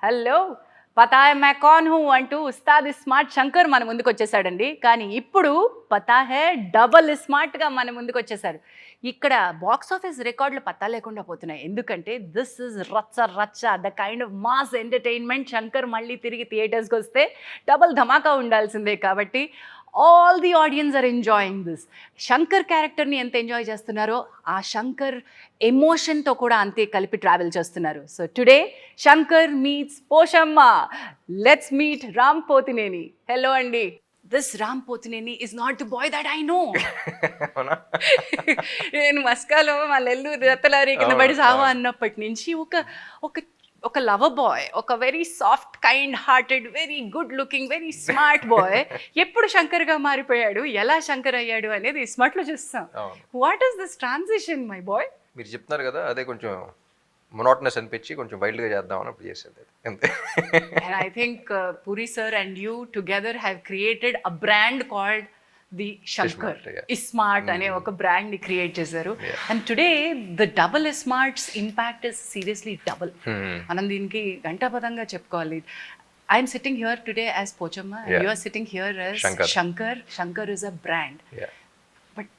Hello పతా high मैं कौन हूं అంటూ ఉస్తాద్ ఇస్మార్ట్ శంకర్ మన ముందుకు వచ్చేసాడండి. కానీ ఇప్పుడు పతా హై డబల్ ఇస్మార్ట్గా మన ముందుకు వచ్చేసారు. ఇక్కడ బాక్స్ ఆఫీస్ రికార్డులు పత్తా లేకుండా పోతున్నాయి. ఎందుకంటే దిస్ ఇస్ రచ్చ రచ్చ the kind of mass entertainment. Shankar మళ్ళీ తిరిగి థియేటర్స్కి వస్తే డబల్ ధమాకా ఉండాల్సిందే. కాబట్టి all the audience are enjoying this. Shankar క్యారెక్టర్ని ఎంత ఎంజాయ్ చేస్తున్నారో ఆ శంకర్ ఎమోషన్తో కూడా అంతే కలిపి ట్రావెల్ చేస్తున్నారు. So today Shankar meets Poshamma. Let's meet Ram Pothineni. Hello అండి. This Ram Pothineni is not the boy that I know. నేను మస్కాలో మా నెల్లూరు రత్తలారి కింద పడి సావా అన్నప్పటి నుంచి ఒక లవర్ బాయ్, ఒక very soft kind hearted, very good looking, very smart boy ఎప్పుడు శంకర్గా మారిపోయాడు, ఎలా శంకర్ అయ్యాడు అనేది స్మార్ట్లో చూస్తాం. What is this transition my boy? మీరు చెప్తున్నారు కదా, అదే కొంచెం మొనోటనస్ అనిపించి కొంచెం వైల్డ్గా చేద్దామని అప్పుడు చేసేది అంతే. And I think Puri sir and you together have created a brand called the Shankar. Ismart అనే ఒక బ్రాండ్ ని క్రియేట్ చేశారు. And today the double ismart's impact is seriously double. మనం దీనికి గంటాపదంగా చెప్పుకోవాలి. I'm sitting here today as Pochamma, you are sitting here as Shankar. Shankar is a brand, but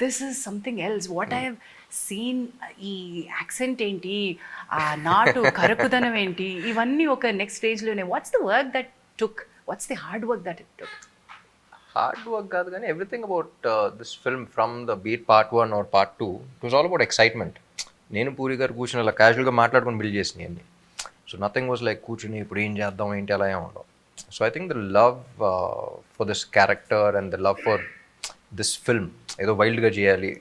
this is something else. What I have seen, ఈ accent ఏంటి, ఆ నాటు కరకుదనం ఏంటి, ఇవన్నీ ఒక నెక్స్ట్ స్టేజ్లోనే. What's the work that took, what's the hard work that it took? Hard work కాదు కానీ everything about this film from the beat part 1 or part 2 it was all about excitement. నేను పూరి గారు కూర్చుని అలా క్యాజువల్గా మాట్లాడుకొని బిల్డ్ చేసినాయి అన్ని. సో నథింగ్ వాజ్ లైక్ కూర్చుని ఇప్పుడు ఏం చేద్దాం ఏంటి అలా ఏం ఉండవు. So I think the love for this character and the love for this film, ఏదో వైల్డ్గా చేయాలి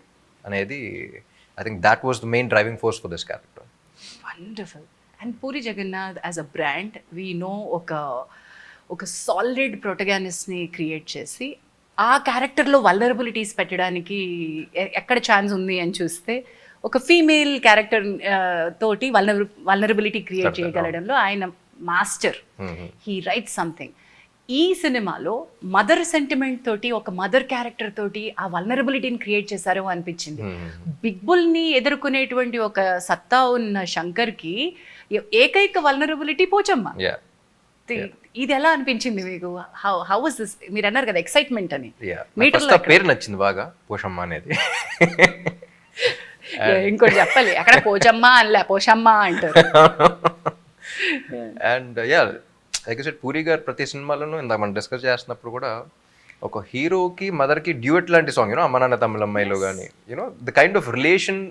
అనేది, I think that was the main driving force for this character. Wonderful. And Puri Jagannadh as a brand we know ఒక solid ప్రొటగానిస్ట్ని create చేసి ఆ క్యారెక్టర్లో vulnerabilities పెట్టడానికి ఎక్కడ ఛాన్స్ ఉంది అని చూస్తే ఒక ఫీమేల్ క్యారెక్టర్ తోటి వల్నరబిలిటీ క్రియేట్ చేయగలడంలో ఆయన మాస్టర్. He write something. ఈ సినిమాలో మదర్ సెంటిమెంట్ తోటి, ఒక మదర్ క్యారెక్టర్ తోటి ఆ వల్నరబిలిటీని క్రియేట్ చేశారు అనిపించింది. బిగ్ బుల్ని ఎదుర్కొనేటువంటి ఒక సత్తా ఉన్న శంకర్కి ఏకైక వల్నరబిలిటీ పోచమ్మ. ఇది ఎలా అనిపించింది మీకు? How was this? మీరు అన్నారు కదా ఎక్సైట్మెంట్ అని. మీటర్లో పేరు నచ్చింది బాగా, పోషమ్మ అనేది. ఇంకోటి చెప్పాలి, అక్కడ పోచమ్మ అనలే, పోషమ్మ అంటారు. And like I said, puri గారు ప్రతి సినిమాలోనూ ఇందాక మనం డిస్కస్ చేస్తున్నప్పుడు కూడా ఒక హీరోకి మదర్కి డ్యూయట్ లాంటి సాంగ్, యూనో అమ్మ నాన్న తమిళ అమ్మాయిలో కానీ, you know the kind of relation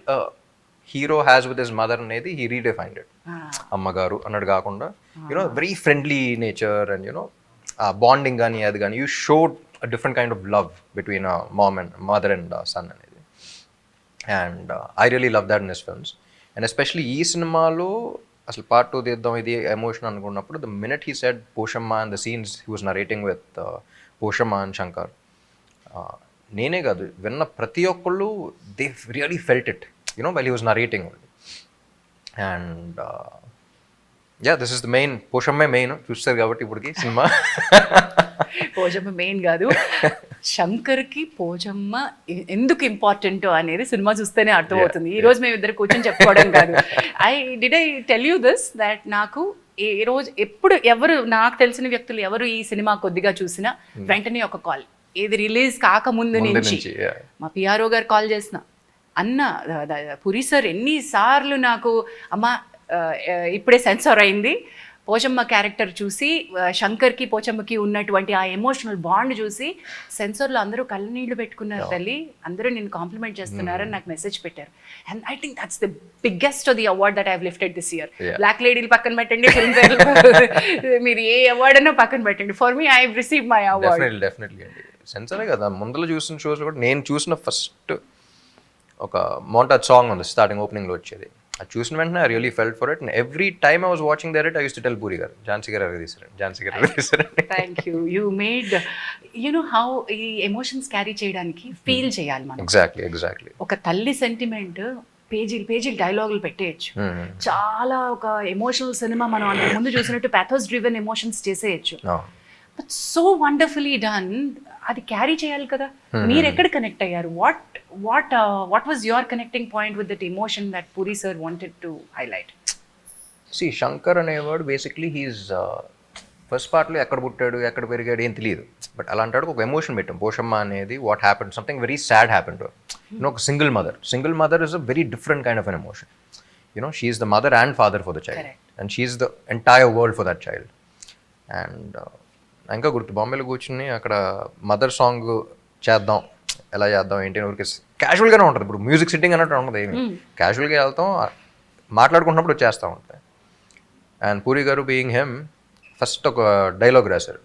hero has with his mother అనేది హీ రీడిఫైన్డ్ ఇట్. అమ్మగారు అన్నట్టు కాకుండా you know very friendly nature and you know bonding కానీ అది కానీ, you showed a different kind of love between mom and mother and son అనేది. And I really love that in his films. And especially ఈ సినిమాలో అసలు పార్ట్ 2 తీద్దాం ఇది emotion అనుకున్నప్పుడు, the minute he said Poshamma and the scenes he was narrating with Poshamma and Shankar, నేనే కాదు విన్న ప్రతి ఒక్కళ్ళు they really felt it, you know, while he was narrating only. And this is the main Poshamma main చూస్తారు కాబట్టి ఇప్పటికి సినిమా. పోషమ్మ మెయిన్ కాదు, శంకర్కి పోచమ్మ ఎందుకు ఇంపార్టెంట్ అనేది సినిమా చూస్తేనే అర్థమవుతుంది. ఈ రోజు మేము ఇద్దరు కూర్చొని చెప్పుకోవడం కాదు. I tell you this that నాకు ఏ రోజు ఎప్పుడు ఎవరు నాకు తెలిసిన వ్యక్తులు ఎవరు ఈ సినిమా కొద్దిగా చూసినా వెంటనే ఒక కాల్, ఏది రిలీజ్ కాకముందు నుంచి మా పిఆర్ఓ గారు కాల్ చేసిన, అన్న పురి సార్ ఎన్నిసార్లు నాకు అమ్మ ఇప్పుడే సెన్సార్ అయింది, పోచమ్మ క్యారెక్టర్ చూసి శంకర్కి పోచమ్మకి ఉన్నటువంటి ఆ ఎమోషనల్ బాండ్ చూసి సెన్సార్లో అందరూ కళ్ళనీళ్ళు పెట్టుకున్నారు తల్లి, అందరూ నేను కాంప్లిమెంట్ చేస్తున్నారని నాకు మెసేజ్ పెట్టారు. And I think that's the biggest the award that I have lifted this year. Black లేడీలు పక్కన పెట్టండి, ఫిల్మ్ ఫేర్ మీరు ఏ అవార్డ్ అన్నా పక్కన పెట్టండి, for me I have received my award. Definitely అండి. సెన్సారే కదా, ముందర చూసిన షోస్ కూడా నేను చూసిన ఫస్ట్ ఒక మోంటాజ్ సాంగ్ ఉంది స్టార్టింగ్ ఓపెనింగ్లో వచ్చేది, అది చూసిన వెంటనే I really felt for it. And every time I was watching that I use to tell Puri గారు, ఝాన్సీ గారు తీసారండి, ఝాన్సీ గారు తీసారండి. Thank you. You made you know how ఈ ఎమోషన్స్ క్యారీ చేయడానికి ఫీల్ చేయాలి మనం. ఎగ్జాక్ట్లీ. ఒక తల్లి సెంటిమెంట్ పేజీలు డైలాగులు పెట్టేయచ్చు, చాలా ఒక ఎమోషనల్ సినిమా మనం అంతకు ముందు చూసినట్టు ప్యాథోస్ డ్రివెన్ ఎమోషన్స్ చేసేయచ్చు. But so wonderfully done. అది క్యారీ చేయాలి కదా. మీరు ఎక్కడ కనెక్ట్ అయ్యారు? What was your connecting point with that emotion that Puri sir wanted to highlight? See Shankar అనేవాడు బేసిక్లీ హీస్ ఫస్ట్ పార్ట్లో ఎక్కడ పుట్టాడు ఎక్కడ పెరిగాడు ఏం తెలియదు, బట్ అలాంటి ఒక ఎమోషన్ పెట్టాం. పోషమ్మ అనేది what happen, something very sad happen to ఒక single mother is a very different kind of an emotion. She is the mother and father for the child and she is the entire world for that child. And ఇంకా గుర్తు బాంబేలో కూర్చుని అక్కడ mother song చేద్దాం, ఎలా చేద్దాం ఏంటి అని ఊరికి క్యాజువల్గానే ఉంటుంది. ఇప్పుడు మ్యూజిక్ సిట్టింగ్ అన్నట్టు ఉంటుంది, ఏమి క్యాజువల్గా వెళ్తాం, మాట్లాడుకుంటున్నప్పుడు వచ్చేస్తూ ఉంటాయి. అండ్ పూరి గారు బీయింగ్ హెమ్ ఫస్ట్ ఒక డైలాగ్ రాశారు,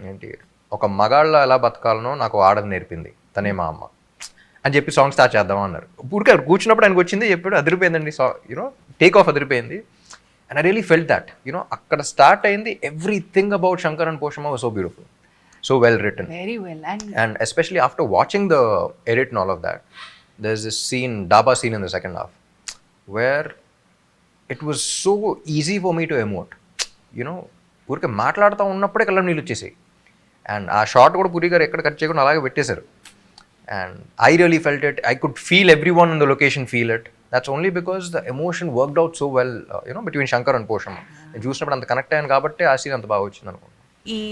ఏంటి, ఒక మగాళ్ళ ఎలా బతకాలనో నాకు ఆడది నేర్పింది తనే మా అమ్మ అని చెప్పి సాంగ్ స్టార్ట్ చేద్దాం అన్నారు. పూరికి అక్కడ కూర్చున్నప్పుడు ఆయనకు వచ్చింది చెప్పాడు, అదిరిపోయిందండి, టేక్ ఆఫ్ అదిరిపోయింది. And I really felt that అక్కడ స్టార్ట్ అయింది. Everything about Shankar and Poshamma was so beautiful, so well written, very well. And especially after watching the edit and all of that, there's this scene, daba scene in the second half, where it was so easy for me to emote. ఊరికే మాట్లాడుతూ ఉన్నప్పుడే కళ్ళ నీళ్ళు వచ్చేసాయి. And ఆ short కూడా పూరి గారు ఎక్కడ కట్ చేయకుండా అలాగే పెట్టేశారు. And I really felt it, I could feel every one in the location feel it. That's only because the emotion worked out so well between Shankar and Poshamma. నేను చూసినప్పుడు అంత కనెక్ట్ అయ్యాను కాబట్టి ఆ సీన్ అంత బాగా వచ్చింది అనుకుంటున్నాను. ఈ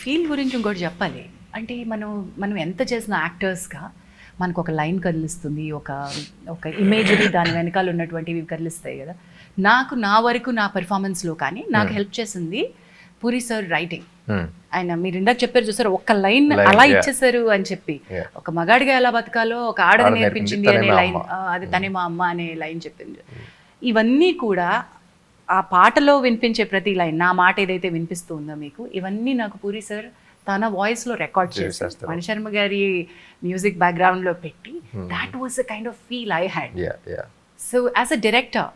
ఫీల్ గురించి ఇంకోటి చెప్పాలి అంటే, మనం ఎంత చేసిన యాక్టర్స్గా మనకు ఒక లైన్ కదిలిస్తుంది, ఒక ఇమేజరీ దాని వెనకాల ఉన్నటువంటివి కదిలిస్తాయి కదా. నా వరకు నా పెర్ఫార్మెన్స్లో కానీ నాకు హెల్ప్ చేసింది పూరి సార్ రైటింగ్. ఆయన మీరు ఇందాక చెప్పారు చూసారు, ఒక్క లైన్ అలా ఇచ్చేసారు అని చెప్పి, ఒక మగాడిగా ఎలా బతకాలో ఒక ఆడది నేర్పించింది అనే లైన్, అది తనే మా అమ్మ అనే లైన్ చెప్పింది. ఇవన్నీ కూడా ఆ పాటలో వినిపించే ప్రతి లైన్, నా మాట ఏదైతే వినిపిస్తూ ఉందో మీకు, ఇవన్నీ నాకు పూరి సార్ తన వాయిస్లో రికార్డ్ చేస్తారు, మణిశర్మ గారి మ్యూజిక్ బ్యాక్గ్రౌండ్లో పెట్టి. That was the kind of feel I had. So as a director,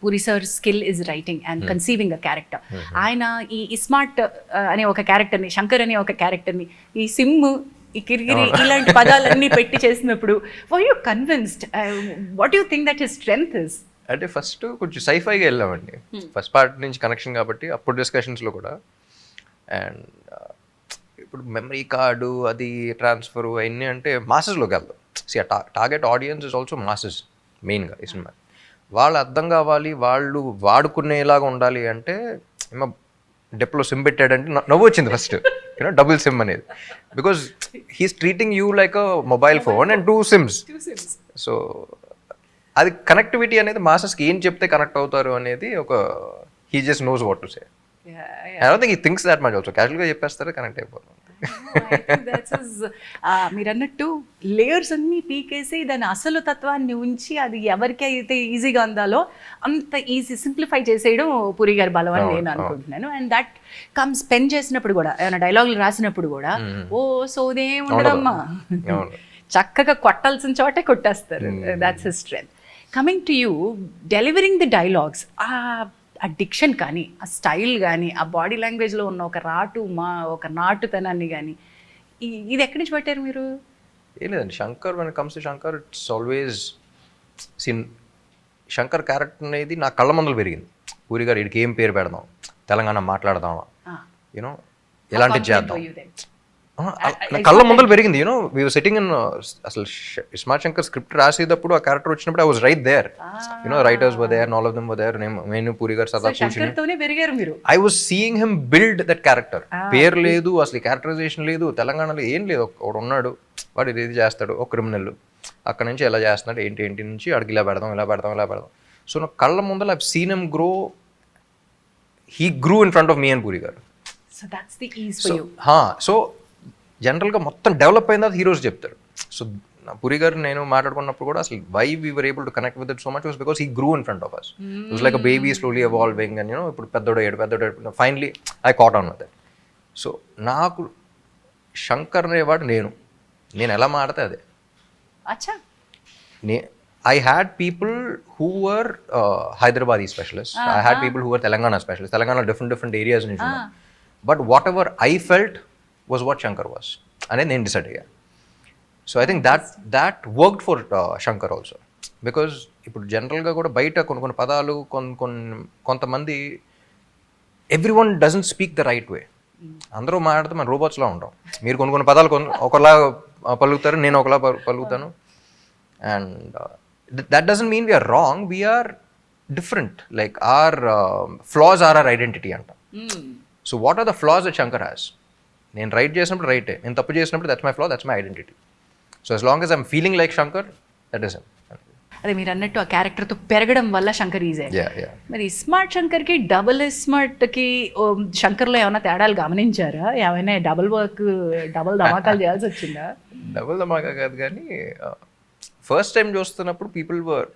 puri sir skill is writing and conceiving a character. ఆయన ఈ ఇస్మార్ట్ అనే ఒక క్యారెక్టర్ని, శంకర్ అనే ఒక క్యారెక్టర్ని, ఈ సిమ్, ఈ కిరిగిరి ఇలాంటి పదాలన్నీ పెట్టి చేసినప్పుడు were you convinced? What you think that his strength is? అంటే ఫస్ట్ కొంచెం సైఫైగా వెళ్ళామండి, ఫస్ట్ పార్ట్ నుంచి కనెక్షన్ కాబట్టి అప్పుడు డిస్కషన్స్లో కూడా. అండ్ ఇప్పుడు మెమరీ కార్డు అది ట్రాన్స్ఫర్ అవన్నీ అంటే మాసెస్లోకి వెళ్దాం. Target audience is also masses మెయిన్గా ఈ సినిమా. వాళ్ళు అర్థం కావాలి, వాళ్ళు వాడుకునేలాగా ఉండాలి అంటే డెప్లో సిమ్ పెట్టాడంటే నవ్వు వచ్చింది ఫస్ట్, డబుల్ సిమ్ అనేది. Because he's treating you like a mobile phone and 2 SIMs. So అది కనెక్టివిటీ అనేది మాసెస్కి ఏం చెప్తే కనెక్ట్ అవుతారు అనేది ఒక he just knows what to say. I don't think he thinks that much also. క్యాజువల్గా చెప్పేస్తారు, కనెక్ట్ అయిపోతుంది. మీరు అన్నట్టు లేయర్స్ అన్ని పీకేసి దాని అసలు తత్వాన్ని ఉంచి అది ఎవరికి అయితే ఈజీగా అందాలో అంత ఈజీ సింప్లిఫై చేసేయడం పూరి గారి బలం అని నేను అనుకుంటున్నాను. అండ్ దట్ కమ్స్ పెన్ చేసినప్పుడు కూడా, ఏమైనా డైలాగులు రాసినప్పుడు కూడా ఓ సోదే ఉండదమ్మా, చక్కగా కొట్టాల్సిన చోటే కొట్టేస్తారు. That's his strength. Coming to you, delivering the dialogues, ఆ డిక్షన్ కానీ, ఆ స్టైల్ కానీ, ఆ బాడీ లాంగ్వేజ్లో ఉన్న ఒక నాటుతనాన్ని కానీ, ఇది ఎక్కడి నుంచి పట్టారు మీరు? ఏం లేదండి, Shankar when comes to Shankar it's always Shankar character అనేది నా కళ్ళ ముందలు పెరిగింది. పూరి గారు వీడికి ఏం పేరు పెడదాం, తెలంగాణ మాట్లాడదామా, ఎలాంటి చేద్దాం, కళ్ళ ముందలు పెరిగింది. వీ వర్ సిట్టింగ్ ఇన్, అసలు ఇస్మార్ట్ శంకర్ స్క్రిప్ట్ రాసేటప్పుడు ఆ క్యారెక్టర్ వచ్చినప్పుడు I was right there, writers were there, all of them were there, నేను పూరి గారు సదా కూర్చుని I was seeing him build that character. పేరు లేదు, అసలు క్యారెక్టరైజేషన్ లేదు, తెలంగాణలో ఏం లేదు, ఒకడు ఉన్నాడు, వాడు ఇది చేస్తాడు, ఒక క్రిమినల్, అక్కడ నుంచి ఎలా చేస్తున్నాడు, ఏంటి నుంచి అడిగి ఇలా పెడదాం. సో నా కళ్ళ ముందర I seen him grow, he grew in front of me and puri గారు. సో జనరల్గా మొత్తం డెవలప్ అయిన తర్వాత హీరోస్ చెప్తారు. సో పూరి గారు నేను మాట్లాడుకున్నప్పుడు కూడా అసలు why we were able to connect with it so much was because he grew in front of us. It was like a baby slowly evolving and ఇప్పుడు పెద్దోడు finally I caught on with it. So నాకు శంకర్ అనేవాడు నేను ఎలా మాడితే అదే. I had people who were Hyderabadi specialists. I had people who were Telangana specialists. Telangana different areas in India. But whatever I felt was what Shankar was. And then decided, yeah. So I think that worked for Shankar also. Because ఇప్పుడు జనరల్గా కూడా బయట కొన్ని పదాలు కొంతమంది everyone doesn't speak the right way. అందరూ మాట్లాడితే మన రోబోట్స్లా ఉంటాం. మీరు కొన్ని పదాలు ఒకలా పలుకుతారు, నేను ఒకలా పలుకుతాను. And that doesn't mean we are wrong. We are different, like our flaws or our identity అంట. So what are the flaws that Shankar has? నేను రైట్ చేసినప్పుడు రైటే, నేను తప్పు చేసినప్పుడు that's my flaw, that's my identity. So as long as I'm feeling like Shankar, that is him. అదే మీరు అన్నట్టు ఆ క్యారెక్టర్తో పెరగడం వల్ల శంకర్ ఈజే. మరి ఇస్మార్ట్ శంకర్కి డబుల్ ఇస్మార్ట్కి శంకర్లో ఏమైనా తేడాలు గమనించారా? ఏమైనా డబుల్ వర్క్, డబుల్ ధమాకాలు చేయాల్సి వచ్చిందా? డబుల్ ధమాకా కాదు కానీ ఫస్ట్ టైం చూస్తున్నప్పుడు పీపుల్ వర్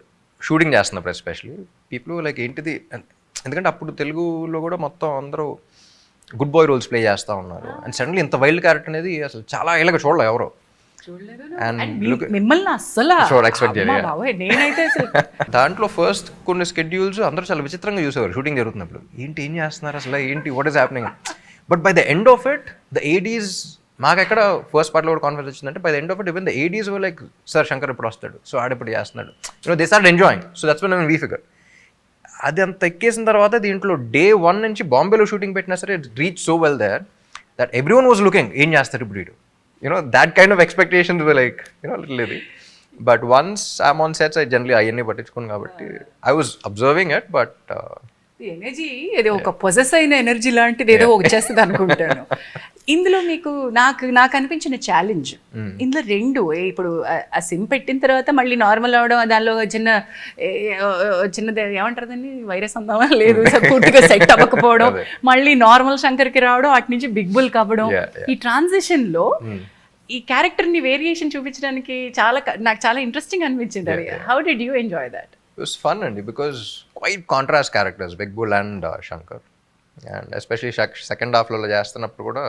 షూటింగ్ చేస్తున్నప్పుడు ఎస్పెషలీ పీపుల్ లైక్ ఏంటిది, ఎందుకంటే అప్పుడు తెలుగులో కూడా మొత్తం అందరూ గుడ్ బాయ్ రోల్స్ ప్లే చేస్తూ ఉన్నారు. అండ్ సడన్లీ ఇంత వైల్డ్ క్యారెక్టర్ అనేది అసలు చాలా ఏళ్ళగా చూడలేదు ఎవరో. మిమ్మల్ని అస్సలు నేనైతే దాంట్లో ఫస్ట్ కొన్ని స్కెడ్యూల్స్ అందరూ చాలా విచిత్రంగా చూసేవారు షూటింగ్ జరుగుతున్నప్పుడు. ఏం చేస్తున్నారు అసలు, ఏంటి, what is happening? But by the end of it the Aedes, మాకు ఎక్కడ ఫస్ట్ పార్ట్లో కూడా కాన్ఫిడెన్స్ వచ్చిందంటే by the end of it even the Aedes were like, sir Shankar ఇప్పుడు వస్తాడు, సో ఆడప్పుడు చేస్తున్నాడు, they start enjoying. So that's when we figure. అది అంత ఎక్కేసిన తర్వాత దీంట్లో డే 1 నుంచి బాంబేలో షూటింగ్ పెట్టినా సరే it reach so well there that everyone was looking, ఏం చేస్తారు ఇప్పుడు వీడు, that kind of expectations were like, little ఇది. But once I'm on sets, I generally అవన్నీ పట్టించుకోను కాబట్టి I was observing it, but energy ఏదో ఒక పొజెస్ అయిన ఎనర్జీ లాంటిది ఏదో వచ్చేస్తుంది అనుకుంటాను. ఇందులో మీకు నాకు అనిపించిన ఛాలెంజ్ ఇందులో 2, ఇప్పుడు ఆ సిమ్ పెట్టిన తర్వాత మళ్ళీ నార్మల్ అవడం, దానిలో చిన్నది ఏమంటారు దాన్ని, వైరస్ అందామా లేదు, పూర్తిగా సెట్ అవ్వకపోవడం, మళ్ళీ నార్మల్ శంకర్కి రావడం, అటు నుంచి బిగ్ బుల్ అవ్వడం. ఈ ట్రాన్సిషన్ లో ఈ క్యారెక్టర్ ని వేరియేషన్ చూపించడానికి నాకు చాలా ఇంట్రెస్టింగ్ అనిపించింది. అది how did you enjoy that? It was fun అండి, because quite contrast characters, Big Bull and Shankar, and especially second half లో చేస్తున్నప్పుడు కూడా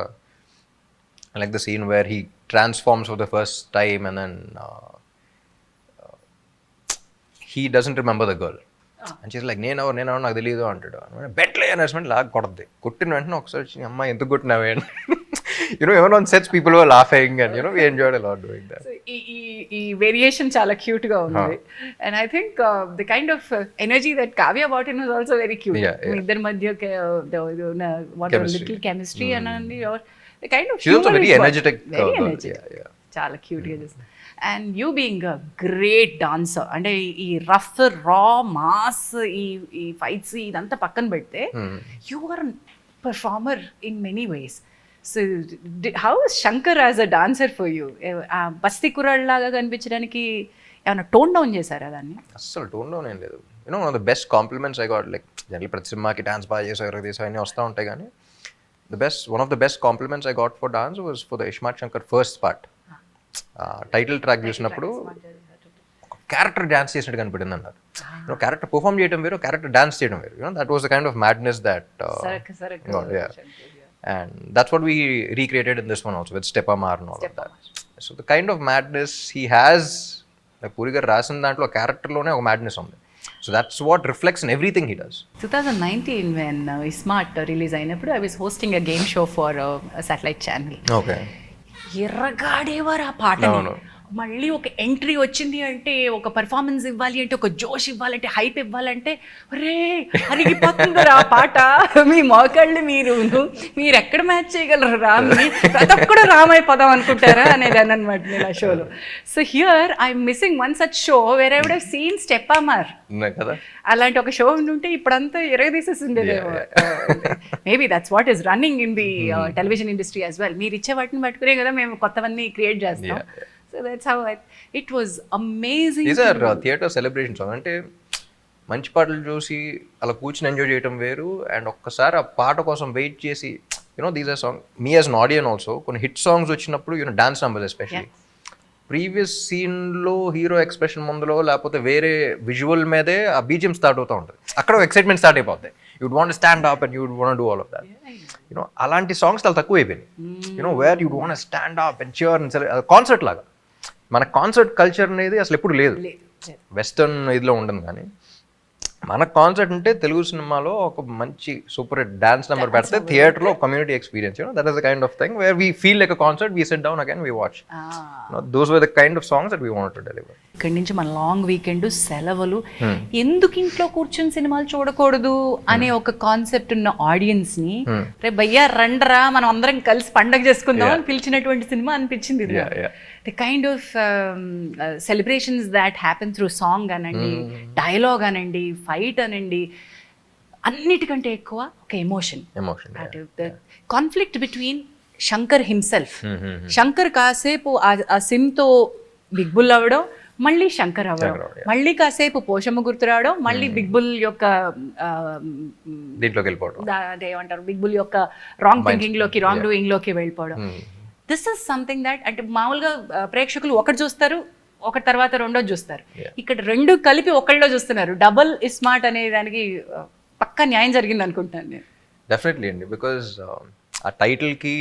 I like the scene where he transforms for the first time and then he doesn't remember the girl and she's like నేను నాకు తెలియదు అంటాడు. బెట్లే అనేసి లాగా కొడద్ది, కొట్టిన వెంటనే ఒకసారి అమ్మాయి ఎందుకు కొట్టినావే అని even on sets people were laughing and we enjoyed a lot doing that. ఈ వేరియేషన్ చాలా క్యూట్ గా ఉంది. And I think the kind of energy that Kavya brought in was also very cute. మీ ఇద్దరి మధ్య what a little chemistry and the kind of she's also very energetic. చాలా cute గా చేస్తుంది. And you being a great dancer, అంటే ఈ rough రా mass ఈ fights ఇదంతా పక్కన పెడితే you are performer in many ways. So how is Shankar as a dancer for you? బస్తీ కుర్రాడ్ లాగా కనిపించడానికి ఏమైనా టోన్ డౌన్ చేశారా దాన్ని? అస్సలు టోన్ డౌన్ ఏం లేదు. One of the best compliments I got, like general ప్రతి సినిమాకి డాన్స్ బాగా చేసారు తీసా అన్నీ వస్తూ ఉంటాయి, కానీ one of the best compliments I got for dance was for the Ismart Shankar first part. Title track చూసినప్పుడు ఒక క్యారెక్టర్ డాన్స్ చేసినట్టు కనిపడింది అన్నారు. క్యారెక్టర్ పర్ఫామ్ చేయడం వేరు, క్యారెక్టర్ డాన్స్ చేయడం వేరు. That was the kind of madness that and that's what we recreated in this one also with Step Amar and all of that. So the kind of madness he has, like Puri garu rasin dantlo character lone oka madness undi. So that's what reflects in everything he does. 2019 when Ismart release అయినప్పుడు I was hosting a game show for a satellite channel. Okay. ఎర్రగాడేవారు ఆ పాటని. మళ్ళీ ఒక entry వచ్చింది అంటే, ఒక performance ఇవ్వాలి అంటే, ఒక జోష్ ఇవ్వాలంటే, హైప్ ఇవ్వాలంటే, రే అరిగిపోతుంది ఆ పాట. మీ మోకాళ్ళు మీరు ఎక్కడ మ్యాచ్ చేయగలరు రామ్ని, ప్రతి ఒక్కడు రామైపోదాం అనుకుంటారా అనేదాన్ని అనమాట నేను ఆ షోలో. So here I'm missing one such show where I would have seen Steppamaar. అలాంటి ఒక షో ఉంటే ఇప్పుడంతా ఎరగదీసేసి ఉండేదేమో. Maybe that's what is running in the television industry as well. మీరు ఇచ్చే వాటిని పట్టుకునే కదా మేము కొత్తవన్నీ క్రియేట్ చేస్తాం. So that's how it was amazing. These are theatre celebrations. అంటే మంచి పాటలు చూసి అలా కూర్చుని ఎంజాయ్ చేయడం వేరు, అండ్ ఒక్కసారి ఆ పాట కోసం వెయిట్ చేసి these are song me as an audience also కొన్ని హిట్ సాంగ్స్ వచ్చినప్పుడు డాన్స్ నంబర్స్ ఎస్పెషల్లీ ప్రీవియస్ సీన్లో హీరో ఎక్స్ప్రెషన్ ముందులో లేకపోతే వేరే విజువల్ మీదే ఆ బీజిఎం స్టార్ట్ అవుతూ ఉంటుంది. అక్కడ ఎక్సైట్మెంట్ స్టార్ట్ అయిపోతాయి. You'd want stand up and you'd want do all of that. అలాంటి సాంగ్స్ చాలా తక్కువ అయిపోయినాయి. Where you'd want stand up and cheer and concert లాగా. మన కాన్సర్ట్ కల్చర్ అనేది అసలు ఎప్పుడు లేదు, వెస్టర్న్ ఇదిలో ఉండదు. కానీ మన కాన్సర్ట్ అంటే తెలుగు సినిమాలో ఒక మంచి సూపర్ హిట్ డాన్స్ నెంబర్ పెడితే థియేటర్లో community experience, that is the kind of thing where we feel like a concert, we SIT down again, we watch. Those were the kind of songs that we wanted to deliver. ఇక్కడి నుంచి మన long weekend సెలవులు, ఎందుకు ఇంట్లో కూర్చొని సినిమాలు చూడకూడదు అనే ఒక కాన్సెప్ట్ ఉన్న ఆడియన్స్ ని రే భయ్యా రండ్రా మనం అందరం కలిసి పండగ చేసుకుందాం అని పిలిచినటువంటి సినిమా అనిపించింది. The kind of celebrations that happen through song అనండి, డైలాగ్ అనండి, ఫైట్ అనండి, అన్నిటికంటే ఎక్కువ ఒక emotion, conflict between Shankar himself. Shankar కాసేపు ఆ సిమ్తో బిగ్ బుల్ అవ్వడం, మళ్ళీ శంకర్ అవ్వడం, మళ్ళీ కాసేపు పోషమ్మ గుర్తు రావడం, మళ్ళీ బిగ్ బుల్ యొక్క దీంట్లోకి వెళ్ళిపోవడం, ఏమంటారు బిగ్ బుల్ యొక్క రాంగ్ థింకింగ్ లోకి, రాంగ్ డూయింగ్ లోకి వెళ్ళిపోవడం. దిస్ ఇస్ సంథింగ్ దట్ అంటే మామూలుగా ప్రేక్షకులు ఒకటి చూస్తారు, ఒకటి తర్వాత రెండోది చూస్తారు. ఇక్కడ రెండు కలిపి ఒకళ్ళలో చూస్తున్నారు. డబుల్ ఇస్మార్ట్ అనే దానికి పక్కా న్యాయం జరిగింది అనుకుంటున్నాను నేను. డెఫినెట్లీ అండి, బికాజ్ ఆ టైటిల్కి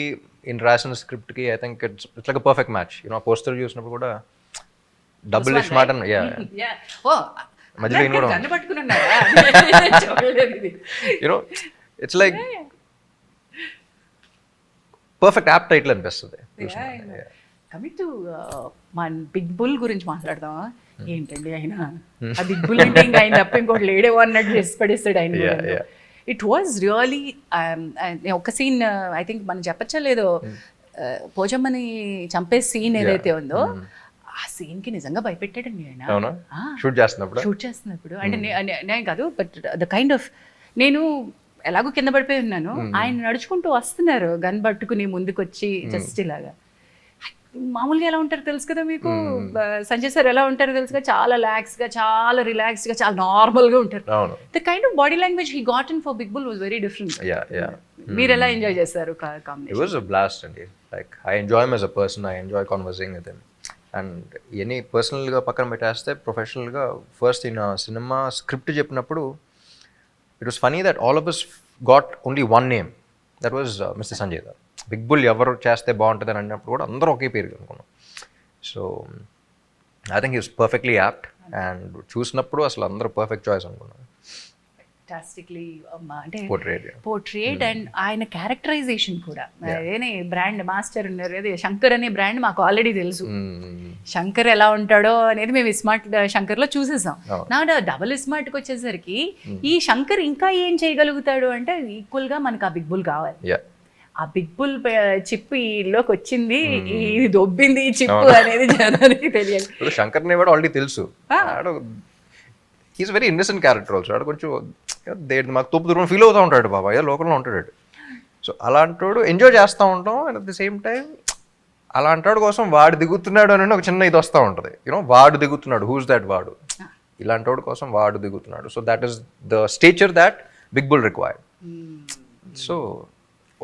రాసిన స్క్రిప్ట్కి I think it's like a perfect match. You know ఆ పోస్టర్ చూసినప్పుడు కూడా డబుల్ ఇస్మార్ట్ అని మధ్యలో you know it's like perfect apt title అనిపిస్తుంది. కమింగ్ టు మన బిగ్ బుల్ గురించి మాట్లాడదామా? ఏంటండి ఆయన ఆ బిగ్ బుల్ అంటే ఇంకా ఆయన తప్ప ఇంకోటి లేడేవో అన్నట్టు చేసి పడేస్తాడు ఆయన. ఇట్ వాజ్ రియలీ ఒక సీన్ ఐ థింక్ మనం చెప్పచ్చా లేదో, పోచమ్మని చంపే సీన్ ఏదైతే ఉందో ఆ సీన్ కి నిజంగా భయపెట్టాడండి ఆయన షూట్ చేస్తున్నప్పుడు. అంటే నేను కాదు, బట్ ద కైండ్ ఆఫ్, నేను ఎలాగో కింద పడిపోయి ఉన్నాను, ఆయన నడుచుకుంటూ వస్తున్నారు గన్ పట్టుకుని ముందుకొచ్చి జస్ట్ ఇలాగా. మామూలుగా ఎలా ఉంటారు తెలుసు కదా మీకు, సంజయ్ సార్ ఎలా ఉంటారో తెలుసు కదా, చాలా రిలాక్స్ గా, చాలా రిలాక్స్డ్ గా, చాలా నార్మల్ గా ఉంటారు. The kind of body language he got in for Big Bull was very different. మీరు ఎలా ఎంజాయ్ చేశారు combination? It was a blast అండి. Like I enjoy him as a person, I enjoy conversing with him. And any పర్సనల్గా పక్కన పెట్టేస్తే ప్రొఫెషనల్గా first ఈయన cinema script చెప్పినప్పుడు it was funny that all of us got only one name, that was mister Sanjay గారు. Big bull ఎవరు చేస్తే బాగుంటుంది అని అన్నప్పుడు కూడా అందరూ ఒకే పేరు అనుకున్నాం. So I think is perfectly apt, and చూసినప్పుడు అసలు అందరూ పర్ఫెక్ట్ చాయిస్ అనుకున్నాను. అంటే పోర్ట్రేట్ అండ్ ఆయన క్యారెక్టరైజేషన్ కూడా. అదేనే బ్రాండ్ మాస్టర్ ఉన్నారు, అదే శంకర్ అనే బ్రాండ్ మాకు ఆల్రెడీ తెలుసు. శంకర్ ఎలా ఉంటాడో అనేది మేము ఇస్మార్ట్ శంకర్ లో చూసేసాం. నా డబుల్ ఇస్మార్ట్ కి వచ్చేసరికి ఈ శంకర్ ఇంకా ఏం చేయగలుగుతాడు అంటే ఈక్వల్ గా మనకు ఆ బిగ్ బుల్ కావాలి. ఆ బిగ్ బుల్ చిప్ ఈలోకి వచ్చింది, ఇది దొబ్బింది ఈ చిప్ అనేది జనానికి తెలియాలి. శంకర్ ని కూడా ఆల్రెడీ తెలుసు, he's very innocent character also. ఆడ కొంచెం మాకు తోపు దూరం ఫీల్ అవుతూ ఉంటాడు, బాబాయ్ లోకల్లో ఉంటాడు. సో అలాంటోడు ఎంజాయ్ చేస్తూ ఉంటాం. And at the same time అలాంటోడు కోసం వాడు దిగుతున్నాడు అని ఒక చిన్న ఇది వస్తూ ఉంటుంది. యూనో వాడు దిగుతున్నాడు, హూస్ దాట్ వాడు, ఇలాంటోడు కోసం వాడు దిగుతున్నాడు. So that is the stature that big bull required. So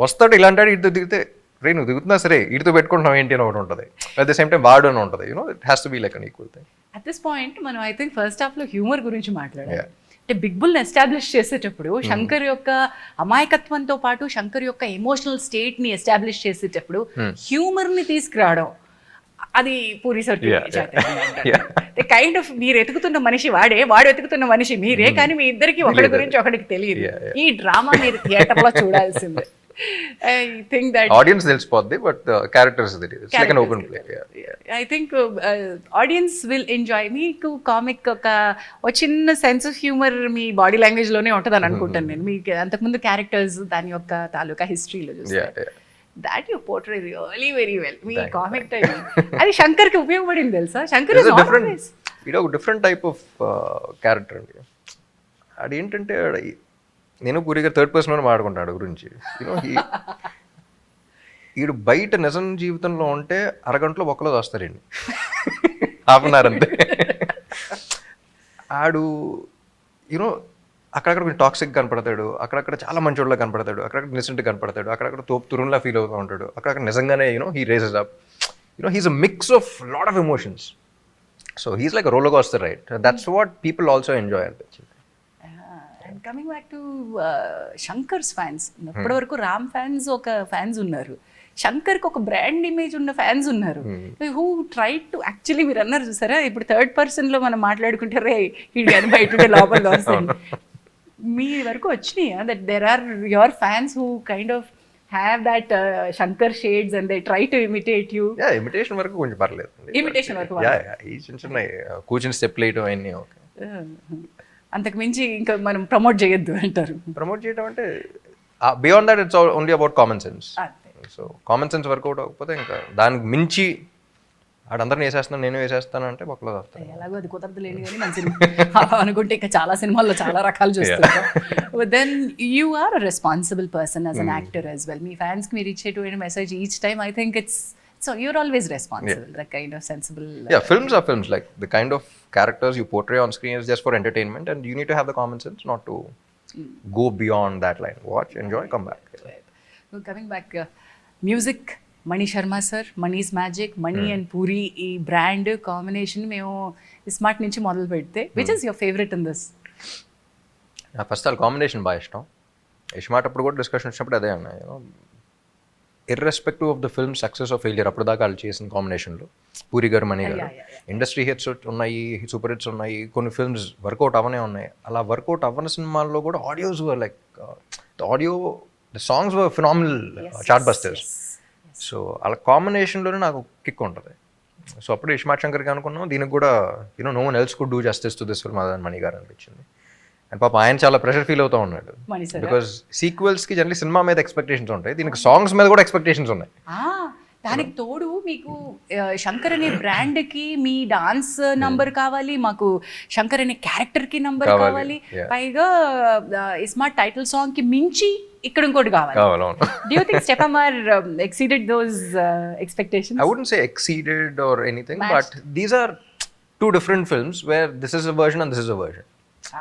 వస్తాడు ఇలాంటి ఇటు దిగితే, రే నువ్వు దిగుతున్నా సరే ఇటుతో పెట్టుకుంటున్నావు ఏంటి అని ఒకటి ఉంటుంది. అట్ ద సేమ్ టైం వాడు అని ఉంటుంది. You know it has to be like an equal thing. At this point మనం ఐ థింక్ ఫస్ట్ హాఫ్ లో హ్యూమర్ గురించి మాట్లాడాలి. అంటే బిగ్ బుల్ ఎస్టాబ్లిష్ చేసేటప్పుడు శంకర్ యొక్క అమాయకత్వంతో పాటు శంకర్ యొక్క ఎమోషనల్ స్టేట్ ని ఎస్టాబ్లిష్ చేసేటప్పుడు హ్యూమర్ ని తీసుకురావడం, అది పూరి కైండ్ ఆఫ్ మీరు ఎతుకుతున్న మనిషి వాడే, వాడు ఎతుకుతున్న మనిషి మీరే, కానీ మీ ఇద్దరికి ఒకటి గురించి ఒకటికి తెలియదు. ఈ డ్రామా మీరు థియేటర్ లో చూడాల్సిందే. I think that audience తెలిసిపోద్ది, but characters it's like an open play. I think audience will enjoy. మీకు కామిక్ ఒక చిన్న sense of humour me body language లోనే ఉంటుందని అనుకుంటాను నేను. మీకు అంతకుముందు క్యారెక్టర్స్ దాని యొక్క తాలూకా హిస్టరీలో చూస్తే that you portray really very well. Me comic time అది శంకర్ కి ఉపయోగపడింది తెలుసా. శంకర్ ఇస్ డిఫరెంట్, ఇది ఒక డిఫరెంట్ టైప్ ఆఫ్ క్యారెక్టర్ అండి. అదేంటంటే నేను పూరిగా థర్డ్ పర్సన్ అని మాట్లాడుకుంటాడు గురించి. యూనో ఈడు బయట నిజం జీవితంలో ఉంటే అరగంటలో ఒక్కలో వస్తారండి, హాఫ్ అన్ అవర్ అంతే. ఆడు యూనో అక్కడక్కడ కొంచెం టాక్సిక్ కనపడతాడు, అక్కడక్కడ చాలా మంచోళ్ళ కనపడతాడు, అక్కడక్కడ నిజెంట్ కనపడతాడు, అక్కడక్కడ తోపు తురున్లా ఫీల్ అవుతూ ఉంటాడు, అక్కడక్కడ నిజంగానే you know he raises up. You know he's a mix of lot of emotions. So he's like roller coaster ride. That's what people also enjoy అనిపించింది. Coming back to Shankar's fans, ఇప్పటి వరకు రామ్ ఫ్యాన్స్ ఒక ఫ్యాన్స్ ఉన్నారు, శంకర్కి ఒక బ్రాండ్ ఇమేజ్ ఉన్న fans ఉన్నారు. Who try to actually మీరు అన్నారు చూసారా, ఇప్పుడు థర్డ్ పర్సన్ లో మనం మాట్లాడుకుంటారే ఇది అని బయట లోపల వస్తుంది. మీ వరకు వచ్చినాయా that there are your fans who kind of have that Shankar shades and they try to imitate you. Imitation వరకు కొంచెం పర్లేదు. Imitation వరకు ఈ చిన్న చిన్న కూర్చుని స్టెప్ వేయటం అన్నీ ఓకే. అంతకు మించి ఇంకా మనం ప్రమోట్ చేయొద్దు అంటారు. ప్రమోట్ చేయడం అంటే beyond that it's only about common sense. So common sense work out అవ్వకపోతే ఇంకా దానికి మించి ఆడందరిని వేసేస్తున్నాను నేను వేసేస్తాను అంటే ఒకళ్ళు వస్తాను. ఎలాగో అది కుదరదు లేని కానీ మన సినిమా అనుకుంటే ఇంకా చాలా సినిమాల్లో చాలా రకాలు చూస్తుంటాం. Then you are a responsible person as an actor as well. మీ ఫ్యాన్స్కి మీరు ఇచ్చేటువంటి message each time I think it's so your always responsible, the kind of sensible. Films are films, like the kind of characters you portray on screen is just for entertainment and you need to have the common sense not to go beyond that line. Watch, enjoy, come back. Coming back, music, Mani Sharma sir, Mani's magic, Mani and Puri ఈ brand combination మేము ఇస్మార్ట్ నుంచి మొదలు పెడితే which is your favourite in this? First all combination బాగా ఇష్టం. ఇస్మార్ట్ అప్పుడు కూడా discussion వచ్చినప్పుడు అదే అన్నా, irrespective of the film success of failure అప్పుడు దాకా వాళ్ళు చేసిన కాంబినేషన్లో పూరి గారు మణి గారు ఇండస్ట్రీ హిట్స్ ఉన్నాయి, సూపర్ హిట్స్ ఉన్నాయి, కొన్ని ఫిల్మ్స్ వర్కౌట్ అవనే ఉన్నాయి. అలా వర్కౌట్ అవ్వని సినిమాల్లో కూడా audios were like the songs were phenomenal chart busters. So అలా కాంబినేషన్లోనే నాకు కిక్ ఉంటుంది. సో అప్పుడు ఇస్మార్ట్ శంకర్కి అనుకున్నాం దీనికి కూడా no one else could do justice to this film అదని మణి గారు అనిపించింది. అండ్ పాప ఆయన చాలా ప్రెషర్ ఫీల్ అవుతూ ఉన్నాడు బికాస్ సీక్వెల్స్కి జనరల్లీ సినిమా మీద ఎక్స్పెక్టేషన్స్ ఉంటాయి, దీనికి సాంగ్స్ మీద కూడా ఎక్స్పెక్టేషన్స్ ఉన్నాయి. దానికి తోడు మీకు శంకర్ అనే బ్రాండ్ కి మీ డాన్స్ నంబర్ కావాలి, మాకు శంకర్ అనే క్యారెక్టర్ కి నంబర్ కావాలి, పైగా ఇస్మార్ట్ టైటిల్ సాంగ్ కి మించి ఇక్కడ ఇంకోటి కావాలి. Do you think Steppamar exceeded those expectations? I wouldn't say exceeded or anything, but these are two different films where this is a version and this is a version.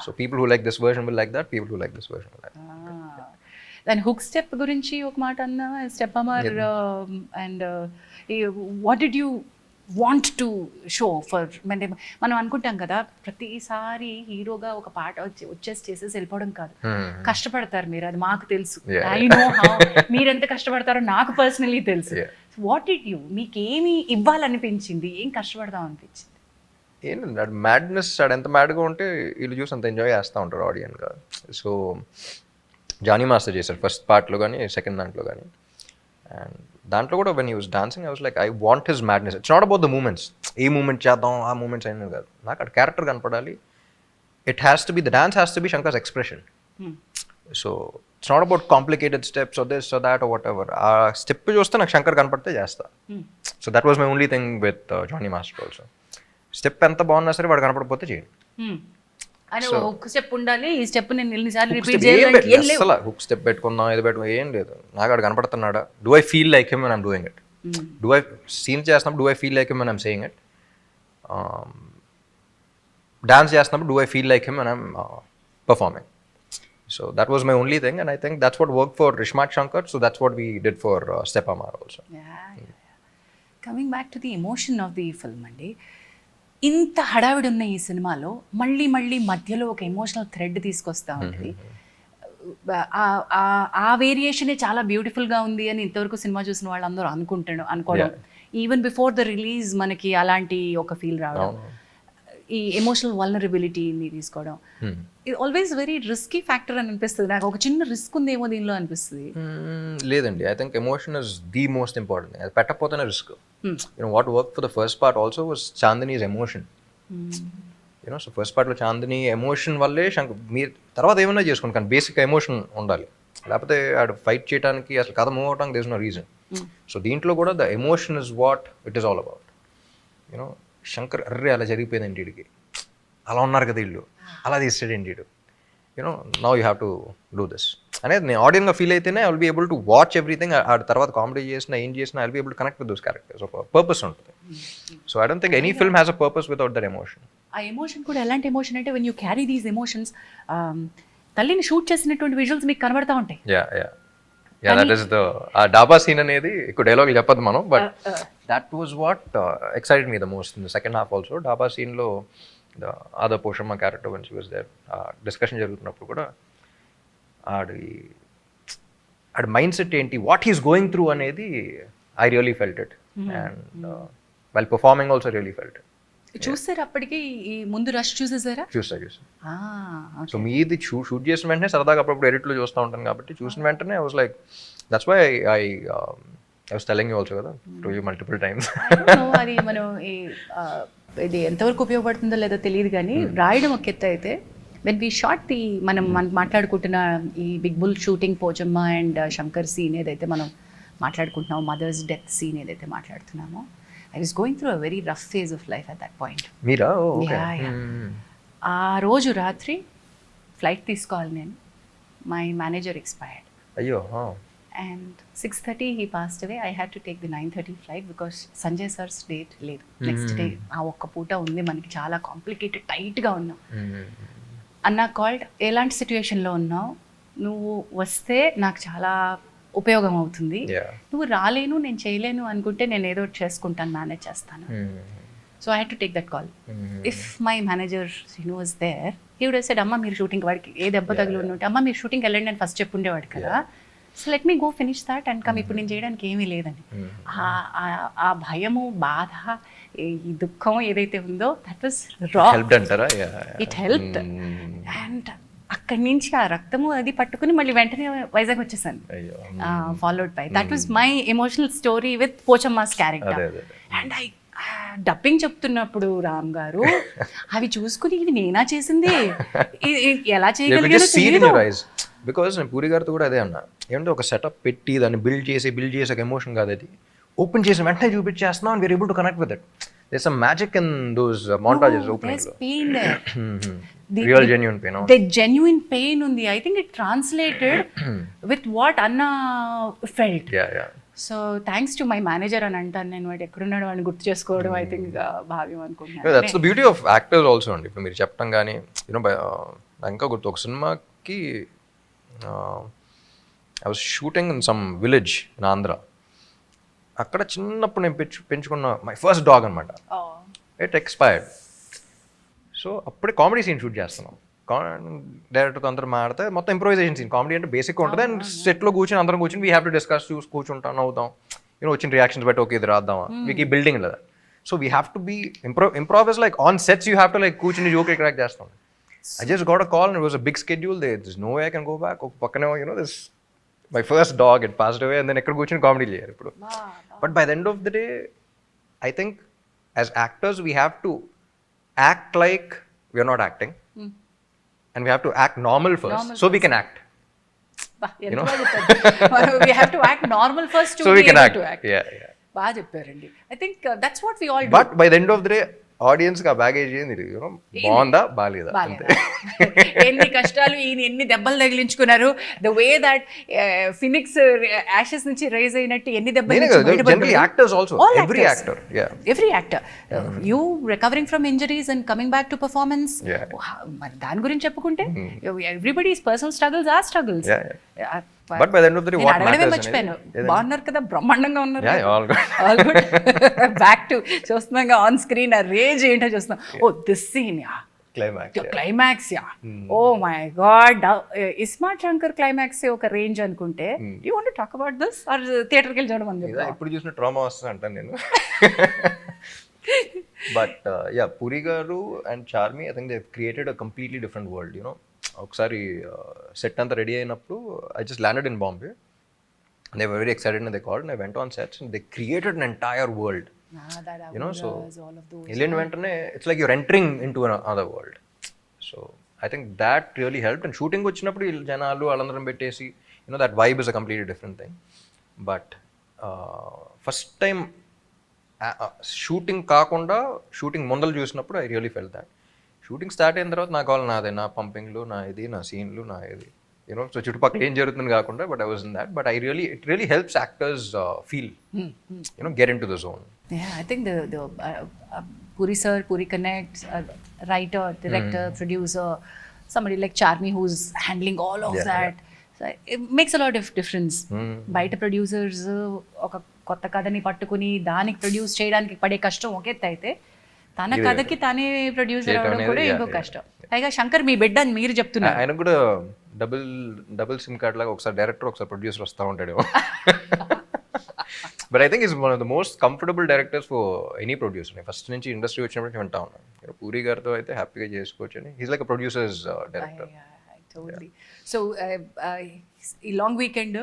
So people who like this version will like that, people who like this version will like that. దాని hook step గురించి ఒక మాట అన్న Steppamaar and what did you want to show for? అంటే మనం అనుకుంటాం కదా ప్రతిసారి హీరోగా ఒక పాట వచ్చేసి చేసేసి వెళ్ళిపోవడం కాదు, కష్టపడతారు మీరు, అది మాకు తెలుసు. ఐ నో హౌ మీరెంత కష్టపడతారో నాకు పర్సనలీ తెలుసు. వాట్ డిడ్ యూ, మీకు ఏమి ఇవ్వాలనిపించింది, ఏం కష్టపడదాం అనిపించింది? ఏంటంటే మ్యాడ్నెస్ ఎంత మ్యాడ్గా ఉంటే వీళ్ళు చూసి అంత ఎంజాయ్ చేస్తూ ఉంటారు ఆడియన్గా. సో జానీ మాస్టర్ చేశారు ఫస్ట్ పార్ట్లో కానీ సెకండ్ దాంట్లో కానీ. అండ్ దాంట్లో కూడా when he was dancing I was like I want his madness. It's not about the moments, a moment చేద్దాం ఆ మూమెంట్స్ అయినది కాదు, నాకు అక్కడ క్యారెక్టర్ కనపడాలి. It has to be the dance has to be Shankar's expression. So it's not about complicated steps or this or that or whatever. ఆ step చూస్తే నాకు శంకర్ కనపడితే చేస్తా. So that was my only thing with Jani master also. Step ఎంత బాగున్నా సరే వాడు కనపడకపోతే చేయండి. హుక్ స్టెప్ ఉండాలి, ఈ స్టెప్ నేను ఎన్నిసార్లు రిపీట్ చేయాలి, అసలు హుక్ స్టెప్ పెట్టుకుందాం ఇది పెట్టుకుందాం ఏం లేదు. నాకు అక్కడ కనపడుతున్నాడా, do I feel like him and I'm doing it, do I scene చేస్తున్నప్పుడు do I feel like him and I'm saying it, dance చేస్తున్నప్పుడు do I feel like him and I'm performing. So that was my only thing and I think that's what worked for Ismart Shankar, so that's what we did for Steppamar also. Coming back to the emotion of the film అండి, ఇంత హడావిడి ఉన్న ఈ సినిమాలో మళ్ళీ మళ్ళీ మధ్యలో ఒక ఎమోషనల్ థ్రెడ్ తీసుకొస్తా ఉంటుంది. ఆ వేరియేషనే చాలా బ్యూటిఫుల్గా ఉంది అని ఇంతవరకు సినిమా చూసిన వాళ్ళందరూ అనుకోవడం, ఈవెన్ బిఫోర్ ద రిలీజ్ మనకి అలాంటి ఒక ఫీల్ రావడం, ఈ ఎమోషనల్ వల్నరబిలిటీని తీసుకోవడం, ఇది ఆల్వేస్ వెరీ రిస్కీ ఫ్యాక్టర్ అని అనిపిస్తుంది నాకు. ఒక చిన్న రిస్క్ ఉందేమో దీనిలో అనిపిస్తుంది. లేదండి, I think emotion is the most important. అది పెట్టకపోతేనే risk. What work for the first part also was Chandini's emotion. So first పార్ట్లో చాందిని ఎమోషన్ వల్లే మీరు తర్వాత ఏమైనా చేసుకోండి కానీ బేసిక్ ఎమోషన్ ఉండాలి, లేకపోతే ఆడు ఫైట్ చేయడానికి అసలు కథ మూవ్ అవడానికి there is no reason. So దీంట్లో కూడా the emotion is what it is all about. Shankar అర్రే అలా జరిగిపోయిందండి వీడికి, అలా ఉన్నారు కదా వీళ్ళు, అలా తీస్తాడండి వీడు, now you have to do this అనేది నేను ఆడియన్గా ఫీల్ అయితేనే I will be able to watch everything. ఆ తర్వాత కామెడీ చేసినా ఏం చేసినా I will be able to connect with those characters. ఒక పర్పస్ ఉంటుంది. So I don't think any film has a purpose without that emotion. ఆ emotion కూడా ఎలాంటి ఎమోషన్ అంటే when you carry these emotions, తల్లిని షూట్ చేసినటువంటి విజువల్స్ మీకు కనబడతా ఉంటాయి. దట్ ఈస్ ద ఆ డాబా సీన్ అనేది ఎక్కువ డైలాగ్ చెప్పదు మనం, but that was what excited me the most in the second half also. డాబా సీన్లో ద అదర్ పోర్షన్ మా character one she was there, discussion జరుగుతున్నప్పుడు కూడా ఆడి మైండ్ సెట్ ఏంటి, వాట్ హీస్ గోయింగ్ త్రూ అనేది I really felt it. And while performing also really felt it. చూసారు అప్పటికి ఈ ముందు రష్ చూసేసారా? చూసా. సో మీది షూట్ చేసిన వెంటనే సరదాగా అప్పుడప్పుడు ఎడిట్లో చూస్తూ ఉంటాను కాబట్టి చూసిన వెంటనే I was like that's why I was telling you also కదా to you multiple times. అది మనం ఇది ఎంతవరకు ఉపయోగపడుతుందో లేదో తెలియదు కానీ రాయడం ఒక ఎత్తు అయితే వెన్ వీ షార్ట్ ది మనం మాట్లాడుకుంటున్న ఈ Big Bull shooting Pochamma and Shankar scene ఏదైతే మనం మాట్లాడుకుంటున్నామో మదర్స్ డెత్ సీన్ ఏదైతే మాట్లాడుతున్నామో I was going through a very rough phase of life at that point. మీరా? ఆ రోజు రాత్రి ఫ్లైట్ తీసుకోవాలి నేను. My manager expired. అయ్యో. And 6:30 he passed away. I had to take the 9:30 flight because Sanjay sir's date లేదు. Next day ఆ ఒక్క పూట ఉంది మనకి, చాలా కాంప్లికేటెడ్ టైట్గా ఉన్నాం. అన్న కాల్డ్, ఎలాంటి సిచ్యువేషన్లో ఉన్నావు, నువ్వు వస్తే నాకు చాలా ఉపయోగం అవుతుంది, నువ్వు రాలేను నేను చేయలేను అనుకుంటే నేను ఏదో చేసుకుంటాను, మేనేజ్ చేస్తాను. So I had to take that call. If my manager was there he would have said, అమ్మ మీరు షూటింగ్, వాడికి ఏ దెబ్బ తగిలి ఉంటే అమ్మ మీరు షూటింగ్కి వెళ్ళండి అని ఫస్ట్ చెప్పుండేవాడు కదా. So let me go finish that and come, ఇప్పుడు నేను చేయడానికి ఏమీ లేదని. ఆ భయము, బాధ, ఈ దుఃఖం ఏదైతే ఉందో దట్ వాస్ రా. It helped. అండ్ అక్కడి నుంచి ఆ రక్తము అది పట్టుకుని మళ్ళీ వెంటనే వైజాగ్ వచ్చేసాను, followed by. That was my emotional story with Pochamma's character. And I dubbing చెప్తున్నప్పుడు రామ్ గారు అవి చూసుకుని ఇది నేనా చేసింది, ఎలా చేయగలిగానో తెలియదు. బికాజ్ నేను పూరి గారితో కూడా అదే అన్నా, ఏమంటే ఒక సెటప్ పెట్టి దాన్ని బిల్డ్ చేసి ఒక ఎమోషన్ కాదు అది, ఓపెన్ చేసి వెంటనే చూపించేస్తున్నాం and we're able to connect with it. There some magic in those montages opening లో. Real genuine pain. The genuine pain ఉంది. I think it translated with what Anna felt. Yeah. So thanks to my manager అని అంటాను నేను. వాడు ఎక్కడున్నాడు అని గుర్తు చేసుకోవడం ఐ థింక్ భావ్యం అనుకుంటున్నాను. That's the beauty of actors also అండి. ఇప్పుడు మీరు చెప్పడం కానీ యూనో నాకు ఇంకా గుర్తు, ఒక సినిమాకి I was shooting in some village in Andhra. అక్కడ చిన్నప్పుడు నేను పెంచుకున్న మై ఫస్ట్ డాగ్ అనమాట, ఇట్ ఎక్స్పైర్డ్. సో అప్పుడే కామెడీ సీన్ షూట్ చేస్తున్నాం. డైరెక్టర్తో అందరూ మాడితే మొత్తం ఇంప్రూవైజేషన్ సీన్. కామెడీ అంటే బేసిక్గా ఉంటుంది అండ్ సెట్లో కూర్చొని అందరం కూర్చొని వీ హ్యావ్ టు డిస్కస్, చూసి కూర్చుంటాం, అవుతాం, యూనో వచ్చిన రియాక్షన్స్ బట్టి ఓకే ఇది రాద్దామా, మీకు ఈ బిల్డింగ్ లేదా. So we have to be improvise like on sets, you have to like కూర్చుని జోక్ క్రాక్ చేస్తాం. I just got a call and it was a big schedule. There's no way I can go back. Pakkane, you know, this my first dog had passed away and then ekkada kuchini comedy cheyaru ippudu. But by the end of the day, I think as actors we have to act like we are not acting. And we have to act normal first so we can act. You know? We have to act normal first to so be we can able act. to act. Yeah. బాగా చెప్పారండి. I think that's what we all do. But by the end of the day, audience కి ఆ baggage ఏంది, you know, బాగుందా బాలేదా. ఎన్ని కష్టాలు, ఈయన ఎన్ని దెబ్బలు తగిలించుకున్నారు, the way that phoenix ashes నుంచి రైజ్ అయినట్టు ఎన్ని దెబ్బలు. Actors also, every actor you recovering from injuries and coming back to performance. మరి దాని గురించి చెప్పుకుంటే everybody's personal struggles are struggles. But by the end of the day, what matters? మర్చిపోయాను, బాగున్నారు కదా, బ్రహ్మాండంగా ఉన్నారు. All good. బ్యాక్ టు చూస్తున్నాం ఆన్ స్క్రీన్ ఆ రేంజ్ ఏంటో చూస్తున్నాం. Oh this scene, yeah climax, yeah oh my god, iSmart Shankar climax ఒక రేంజ్ అనుకుంటే, you want to talk about this or థియేటర్కి వెళ్ళి చూడమని చెప్పి ఇప్పుడు చూసిన ట్రామా వస్తుంది అంటాను నేను. But yeah, Puri garu and Charmi, I think they created a completely different world. You know, ఒకసారి సెట్ అంతా రెడీ అయినప్పుడు I just landed in Bombay. They were very excited and they called and I went on sets and they created an entire world. You know, so వెళ్ళిన వెంటనే it's like you're entering in to another world. So I think that really help. And shooting వచ్చినప్పుడు జనాలు వాళ్ళందరం పెట్టేసి, you know, that vibe is a completely different thing. But first time shooting కాకుండా shooting ముందలు చూసినప్పుడు I really felt that. Shooting start అయిన తర్వాత నా కాల్ నాదే, నా పంపింగ్లు, నా ఇది, నా సీన్లు, నా ఇది, యూనో. సో చుట్టుపక్కల ఏం జరుగుతుంది కాకుండా, but I was in that. But it really helps actors feel, you know, get in to the zone. I think the Puri sir, Puri connects, writer, director, producer, somebody like Charmi who's handling all of that. So it makes a lot of difference. బయట producers ఒక కొత్త కథని పట్టుకుని దానికి produce చేయడానికి పడే కష్టం ఒక ఎత్తు అయితే, తన కథకి తానే ప్రొడ్యూసర్ అవడం కూడా ఇంకో కష్టం. పైగా శంకర్ మీ బిడ్డ అని మీరు చెప్తున్నారు. ఆయన కూడా డబుల్ సిమ్ కార్డ్ లాగా ఒకసారి డైరెక్టర్ ఒకసారి ప్రొడ్యూసర్ వస్తూ ఉంటాడు. But I think is one of the most comfortable directors for any producer. First నుంచి ఇండస్ట్రీ వచ్చినప్పుడు వింటా ఉన్నాను. పూరి గారితో అయితే హ్యాపీగా చేసుకోవచ్చు అని. He's like a producers director. So ఈ లాంగ్ వీకెండ్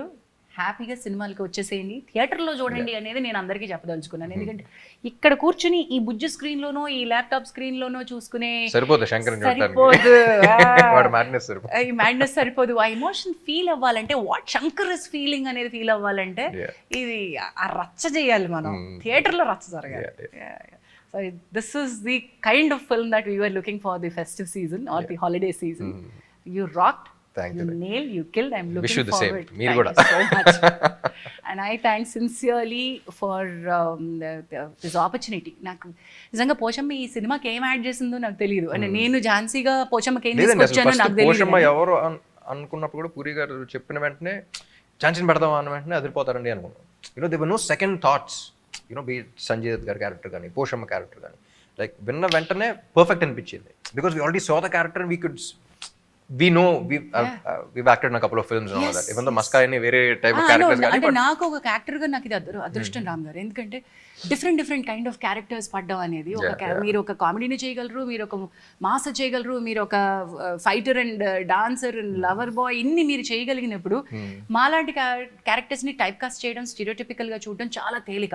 హ్యాపీగా సినిమాలకి వచ్చేసేయండి, థియేటర్లో చూడండి అనేది నేను అందరికీ చెప్పదలుచుకున్నాను. ఎందుకంటే ఇక్కడ కూర్చుని ఈ బుజ్జి స్క్రీన్లోనో ఈ ల్యాప్టాప్ స్క్రీన్లోనో చూసుకునే సరిపోదు శంకర్ సరిపోదు, madness ఈ మ్యాడ్నెస్ సరిపోదు. ఆ ఎమోషన్ ఫీల్ అవ్వాలంటే వాట్ శంకర్ ఇస్ ఫీలింగ్ అనేది ఫీల్ అవ్వాలంటే ఇది ఆ రచ్చ చేయాలి మనం, థియేటర్లో రచ్చ జరగాలి. So this is the kind of film that we were looking for the festive season or the holiday season. You rocked. Thank you. Nailed. You killed. I'm looking wish you the forward. same. Thank you so much. And I thank sincerely for this opportunity. నాకు నిజంగా పోచమ్మ ఈ సినిమాకి ఏం add చేసిందో నాకు తెలియదు. అంటే నేను ఝాన్సీగా పోచమ్మకి ఏం తీసుకొచ్చానో నాకు తెలియదు. పోచమ్మ ఎవరు అనుకున్నప్పుడు కూడా పూరి గారు చెప్పిన వెంటనే ఝాన్సీని పెడదాం అన్న వెంటనే అదిరిపోతారండి అనుకున్నాను. there were no second thoughts. Be it Sanjay Dutt గారి క్యారెక్టర్ కానీ పోషమ్మ క్యారెక్టర్ కానీ లైక్ విన్న వెంటనే పర్ఫెక్ట్ అనిపించింది. Because we already saw the character, we know we've acted in a couple of films and all that. Even though Maska any very type of characters gaani, అంటే నాకు ఒక character గా నాకు ఇది అదృష్టం రామ్ గారు. ఎందుకంటే డిఫరెంట్ కైండ్ ఆఫ్ క్యారెక్టర్స్ పడ్డం అనేది మీరు ఒక కామెడీని చేయగలరు, మీరు ఒక మాస్ చేయగలరు, మీరు ఒక fighter and dancer and lover boy ఇన్ని మీరు చేయగలిగినప్పుడు మాలాంటి క్యారెక్టర్స్ ని టైప్ కాస్ట్ చేయడం, స్టీరియోటిపికల్ గా చూడడం చాలా తేలిక.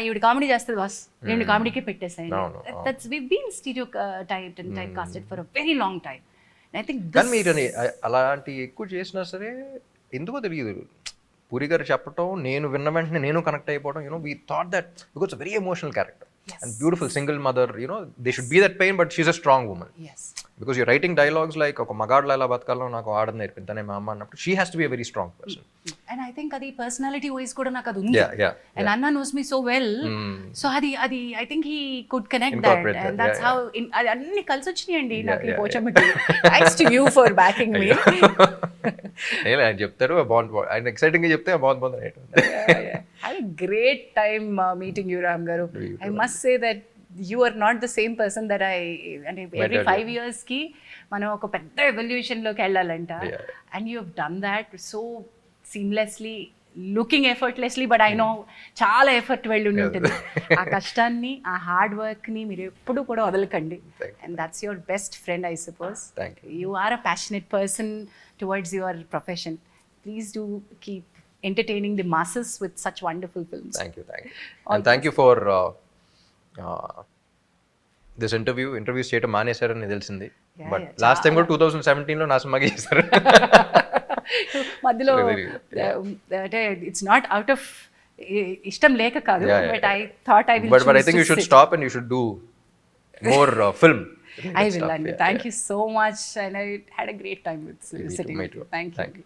ఈవిడ కామెడీ చేస్తుంది బాస్, నేను కామెడీకే పెట్టేసాయి. That's we been stereotype and type casted for a very long time. కానీ మీరు అలాంటి ఎక్కువ చేసినా సరే ఎందుకో తెలియదు, పూరి గారు చెప్పటం నేను విన్న వెంటనే నేను కనెక్ట్ అయిపోవడం. We thought that because very emotional character and beautiful single mother, they should be that pain but she's a strong woman. Because you writing dialogues like ఒక మగాడ్లా ఎలా బతకాలో నాకు ఆడని నేర్పింది తనే మా అమ్మ అన్నప్పుడు she has to be a very strong person. And I think అది పర్సనాలిటీ వైజ్ కూడా నాకు అది ఉంది. అండ్ అన్న knows me so well, so అది I think he could connect that and that's how అది అన్ని కలిసి వచ్చినాయండి నాకు ఈ పోచమ్మకి. Thanks to you for backing me. ఆయన చెప్తారు బాగుంది, ఆయన ఎక్సైటింగ్ గా చెప్తే బాగుంది. Had a great time meeting you, Ram Garu. I must say that you are not the same person that and every 5 years ki మనం ఒక పెద్ద ఎవల్యూషన్ లోకి వెళ్ళాలంట. And you have done that so seamlessly, looking effortlessly, but I know చాలా effort వెళ్ళి ఉంటుంది. ఆ కష్టాన్ని, ఆ హార్డ్ వర్క్ ని మీరు ఎప్పుడు కూడా వదలకండి. And that's your best friend, I suppose. Thank you. You are a passionate person towards your profession. Please do keep entertaining the masses with such wonderful films. Thank you. And thank you for this interviews చేయటం మానేశారని తెలిసింది. But last time కూడా 2017 లో నా సినిమాకి చేశారు. మధ్యలో అంటే it's not out of ఇష్టం లేక కాదు, but I thought I will but I think you should stop and you should do more film. I will, and thank you so much, and I had a great time with sitting with you. Thank you.